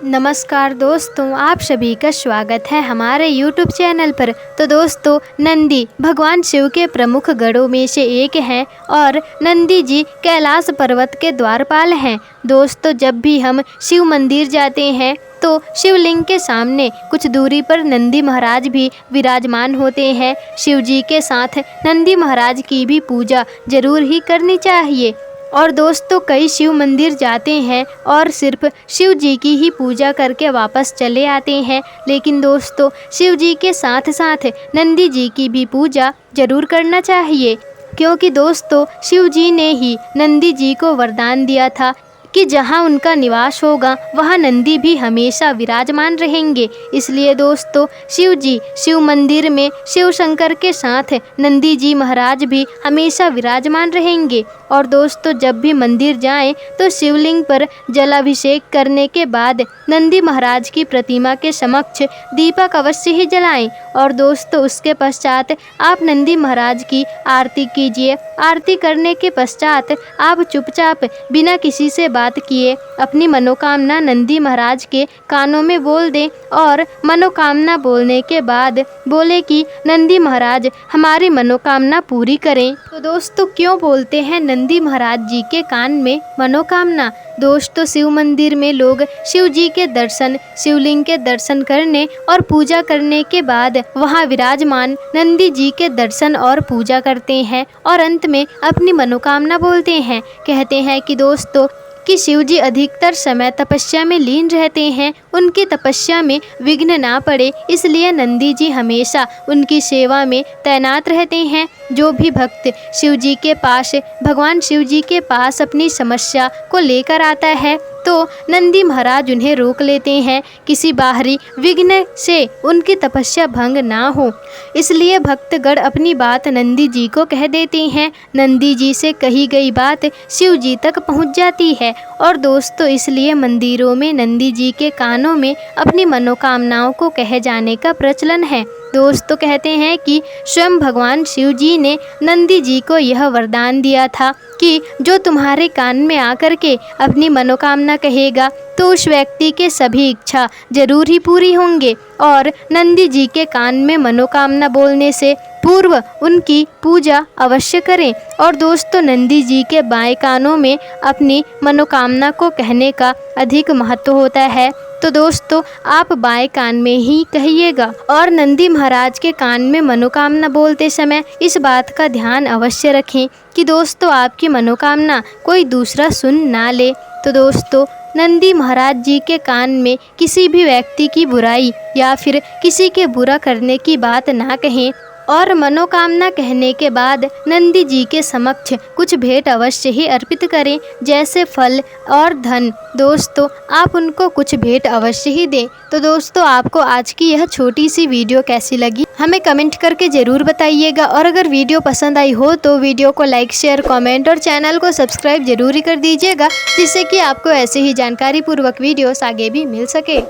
नमस्कार दोस्तों, आप सभी का स्वागत है हमारे YouTube चैनल पर। तो दोस्तों, नंदी भगवान शिव के प्रमुख गढ़ों में से एक हैं और नंदी जी कैलाश पर्वत के द्वारपाल हैं। दोस्तों, जब भी हम शिव मंदिर जाते हैं तो शिवलिंग के सामने कुछ दूरी पर नंदी महाराज भी विराजमान होते हैं। शिव जी के साथ नंदी महाराज की भी पूजा जरूर ही करनी चाहिए। और दोस्तों, कई शिव मंदिर जाते हैं और सिर्फ शिव जी की ही पूजा करके वापस चले आते हैं, लेकिन दोस्तों शिव जी के साथ साथ नंदी जी की भी पूजा जरूर करना चाहिए, क्योंकि दोस्तों शिव जी ने ही नंदी जी को वरदान दिया था कि जहाँ उनका निवास होगा वहाँ नंदी भी हमेशा विराजमान रहेंगे। इसलिए दोस्तों शिव जी शिव मंदिर में शिव शंकर के साथ नंदी जी महाराज भी हमेशा विराजमान रहेंगे। और दोस्तों, जब भी मंदिर जाएं तो शिवलिंग पर जलाभिषेक करने के बाद नंदी महाराज की प्रतिमा के समक्ष दीपक अवश्य ही जलाएं। और दोस्तों, उसके पश्चात आप नंदी महाराज की आरती कीजिए। आरती करने के पश्चात आप चुपचाप बिना किसी से बात किए अपनी मनोकामना नंदी महाराज के कानों में बोल दें और मनोकामना बोलने के बाद बोले कि नंदी महाराज हमारी मनोकामना पूरी करें। तो दोस्तों, क्यों बोलते हैं नंदी महाराज जी के कान में मनोकामना? दोस्तों, शिव मंदिर में लोग शिव जी के दर्शन, शिवलिंग के दर्शन करने और पूजा करने के बाद वहां विराजमान नंदी जी के दर्शन और पूजा करते हैं और अंत में अपनी मनोकामना बोलते हैं। कहते हैं कि दोस्तों कि शिव जी अधिकतर समय तपस्या में लीन रहते हैं, उनकी तपस्या में विघ्न ना पड़े, इसलिए नंदी जी हमेशा उनकी सेवा में तैनात रहते हैं। जो भी भक्त शिव जी के पास, भगवान शिव जी के पास अपनी समस्या को लेकर आता है तो नंदी महाराज उन्हें रोक लेते हैं, किसी बाहरी विघ्न से उनकी तपस्या भंग ना हो। इसलिए भक्तगण अपनी बात नंदी जी को कह देते हैं। नंदी जी से कही गई बात शिव जी तक पहुंच जाती है। और दोस्तों, इसलिए मंदिरों में नंदी जी के कानों में अपनी मनोकामनाओं को कहे जाने का प्रचलन है। दोस्तों, कहते हैं कि स्वयं भगवान शिव जी ने नंदी जी को यह वरदान दिया था कि जो तुम्हारे कान में आकर के अपनी मनोकामना कहेगा तो उस व्यक्ति के सभी इच्छा जरूर ही पूरी होंगे। और नंदी जी के कान में मनोकामना बोलने से पूर्व उनकी पूजा अवश्य करें। और दोस्तों, नंदी जी के बाएं कानों में अपनी मनोकामना को कहने का अधिक महत्व होता है, तो दोस्तों आप बाएं कान में ही कहिएगा। और नंदी महाराज के कान में मनोकामना बोलते समय इस बात का ध्यान अवश्य रखें कि दोस्तों आपकी मनोकामना कोई दूसरा सुन ना ले। तो दोस्तों, नंदी महाराज जी के कान में किसी भी व्यक्ति की बुराई या फिर किसी के बुरा करने की बात ना कहें। और मनोकामना कहने के बाद नंदी जी के समक्ष कुछ भेंट अवश्य ही अर्पित करें, जैसे फल और धन। दोस्तों, आप उनको कुछ भेंट अवश्य ही दें। तो दोस्तों, आपको आज की यह छोटी सी वीडियो कैसी लगी हमें कमेंट करके ज़रूर बताइएगा। और अगर वीडियो पसंद आई हो तो वीडियो को लाइक, शेयर, कमेंट और चैनल को सब्सक्राइब जरूर ही कर दीजिएगा, जिससे कि आपको ऐसे ही जानकारी पूर्वक वीडियोस आगे भी मिल सके।